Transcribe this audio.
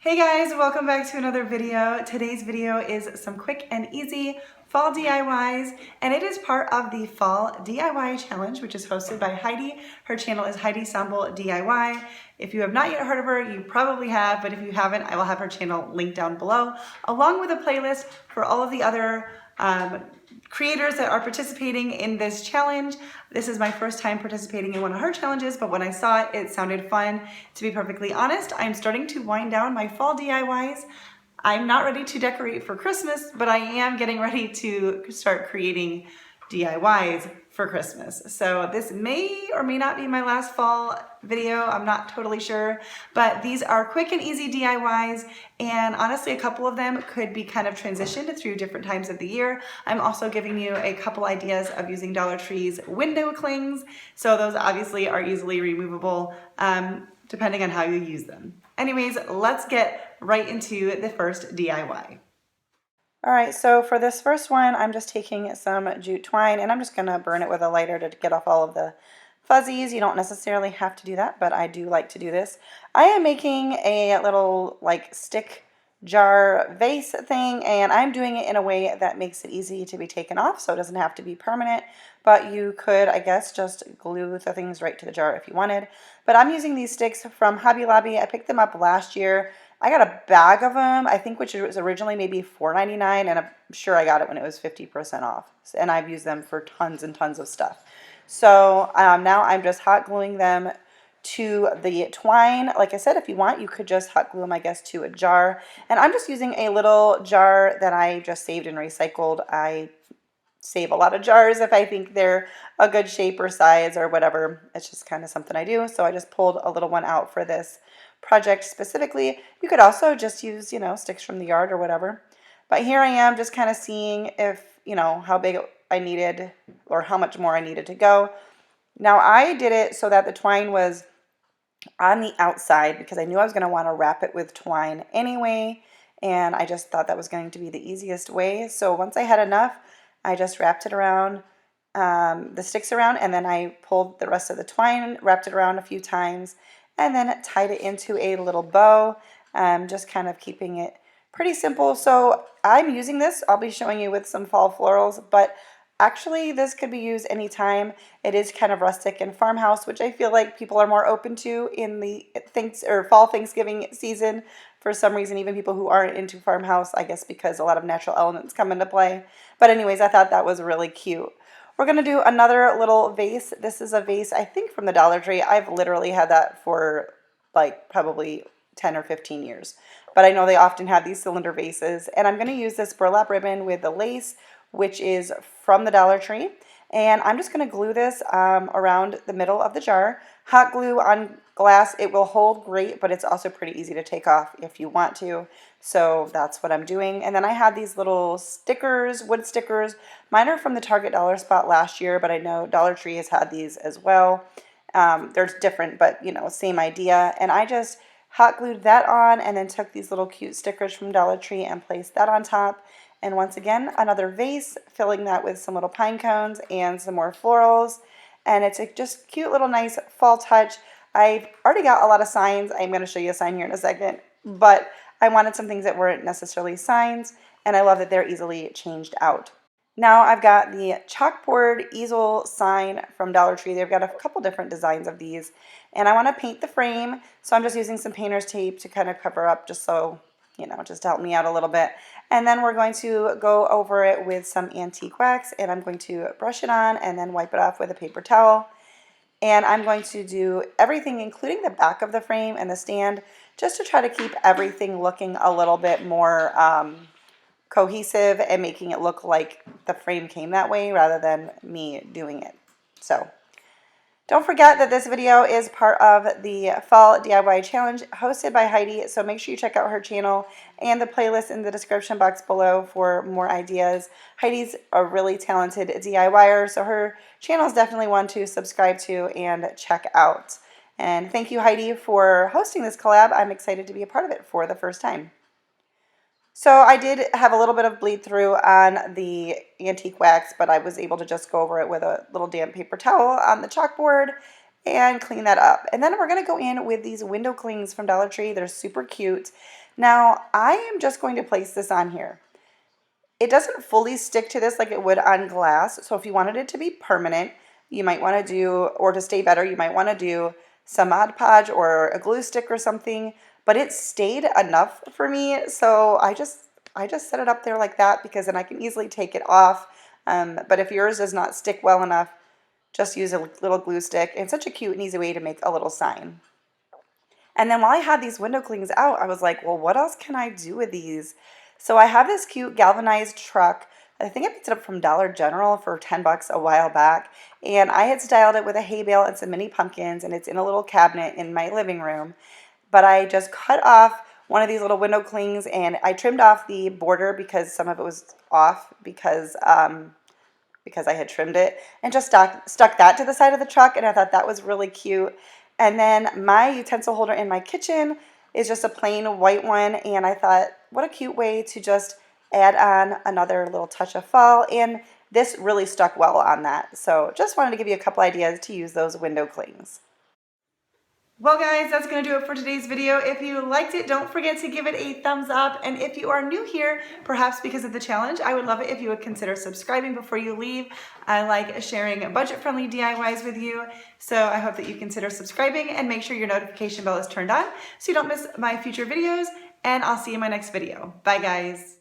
Hey guys, welcome back to another video. Today's video is some quick and easy fall DIYs, and it is part of the Fall DIY Challenge, which is hosted by Heidi. Her channel is Heidi Sonboul DIY. If you have not yet heard of her, you probably have, but if you haven't, I will have her channel linked down below, along with a playlist for all of the other creators that are participating in this challenge. This is my first time participating in one of her challenges, but when I saw it, it sounded fun. To be perfectly honest, I'm starting to wind down my fall DIYs. I'm not ready to decorate for Christmas, but I am getting ready to start creating DIYs for Christmas. So this may or may not be my last fall video. I'm not totally sure, but these are quick and easy DIYs, and honestly, a couple of them could be kind of transitioned through different times of the year. I'm also giving you a couple ideas of using Dollar Tree's window clings, so those obviously are easily removable depending on how you use them. Anyways, let's get right into the first DIY. All right, so for this first one, I'm just taking some jute twine and I'm just gonna burn it with a lighter to get off all of the fuzzies. You don't necessarily have to do that, but I do like to do this. I am making a little like stick jar vase thing, and I'm doing it in a way that makes it easy to be taken off, so it doesn't have to be permanent, but you could, I guess, just glue the things right to the jar if you wanted. But I'm using these sticks from Hobby Lobby. I picked them up last year. I got a bag of them, I think, which was originally maybe $4.99, and I'm sure I got it when it was 50% off. And I've used them for tons and tons of stuff. So now I'm just hot gluing them to the twine. Like I said, if you want, you could just hot glue them, I guess, to a jar. And I'm just using a little jar that I just saved and recycled. I save a lot of jars if I think they're a good shape or size or whatever. It's just kind of something I do. So I just pulled a little one out for this project specifically. You could also just use, sticks from the yard or whatever. But here I am just kind of seeing if, how big I needed or how much more I needed to go. Now I did it so that the twine was on the outside because I knew I was going to want to wrap it with twine anyway. And I just thought that was going to be the easiest way. So once I had enough, I just wrapped it around, the sticks around, and then I pulled the rest of the twine, wrapped it around a few times, and then tied it into a little bow, just kind of keeping it pretty simple. So I'm using this, I'll be showing you with some fall florals, but actually this could be used anytime. It is kind of rustic and farmhouse, which I feel like people are more open to in the fall Thanksgiving season. For some reason, even people who aren't into farmhouse, I guess because a lot of natural elements come into play. But anyways, I thought that was really cute. We're going to do another little vase. This is a vase, I think, from the Dollar Tree. I've literally had that for like probably 10 or 15 years. But I know they often have these cylinder vases. And I'm going to use this burlap ribbon with the lace, which is from the Dollar Tree. And I'm just going to glue this around the middle of the jar. Hot glue on glass, it will hold great, but it's also pretty easy to take off if you want to. So that's what I'm doing. And then I had these little stickers, wood stickers. Mine are from the Target Dollar Spot last year, but I know Dollar Tree has had these as well. They're different, but same idea. And I just hot glued that on and then took these little cute stickers from Dollar Tree and placed that on top. And once again, another vase, filling that with some little pine cones and some more florals. And it's a just cute little nice fall touch. I've already got a lot of signs. I'm going to show you a sign here in a second. But I wanted some things that weren't necessarily signs. And I love that they're easily changed out. Now I've got the chalkboard easel sign from Dollar Tree. They've got a couple different designs of these. And I want to paint the frame. So I'm just using some painter's tape to kind of cover up just so, just to help me out a little bit. And then we're going to go over it with some antique wax, and I'm going to brush it on and then wipe it off with a paper towel. And I'm going to do everything, including the back of the frame and the stand, just to try to keep everything looking a little bit more cohesive and making it look like the frame came that way rather than me doing it. So don't forget that this video is part of the Fall DIY Challenge hosted by Heidi, so make sure you check out her channel and the playlist in the description box below for more ideas. Heidi's a really talented DIYer, so her channel is definitely one to subscribe to and check out. And thank you, Heidi, for hosting this collab. I'm excited to be a part of it for the first time. So I did have a little bit of bleed through on the antique wax, but I was able to just go over it with a little damp paper towel on the chalkboard and clean that up. And then we're going to go in with these window clings from Dollar Tree. They're super cute. Now, I am just going to place this on here. It doesn't fully stick to this like it would on glass, so if you wanted it to be permanent, you might want to do, or to stay better, you might want to do some Mod Podge or a glue stick or something, but it stayed enough for me, so I just set it up there like that because then I can easily take it off. But if yours does not stick well enough, just use a little glue stick. It's such a cute and easy way to make a little sign. And then while I had these window clings out, I was like, well, what else can I do with these? So I have this cute galvanized truck. I think I picked it up from Dollar General for 10 bucks a while back. And I had styled it with a hay bale and some mini pumpkins, and it's in a little cabinet in my living room. But I just cut off one of these little window clings, and I trimmed off the border because some of it was off because I had trimmed it, and just stuck that to the side of the truck, and I thought that was really cute. And then my utensil holder in my kitchen is just a plain white one, and I thought, what a cute way to just add on another little touch of fall, and this really stuck well on that. So just wanted to give you a couple ideas to use those window clings. Well guys, that's going to do it for today's video. If you liked it, don't forget to give it a thumbs up. And if you are new here, perhaps because of the challenge, I would love it if you would consider subscribing before you leave. I like sharing budget-friendly DIYs with you. So I hope that you consider subscribing and make sure your notification bell is turned on so you don't miss my future videos. And I'll see you in my next video. Bye guys.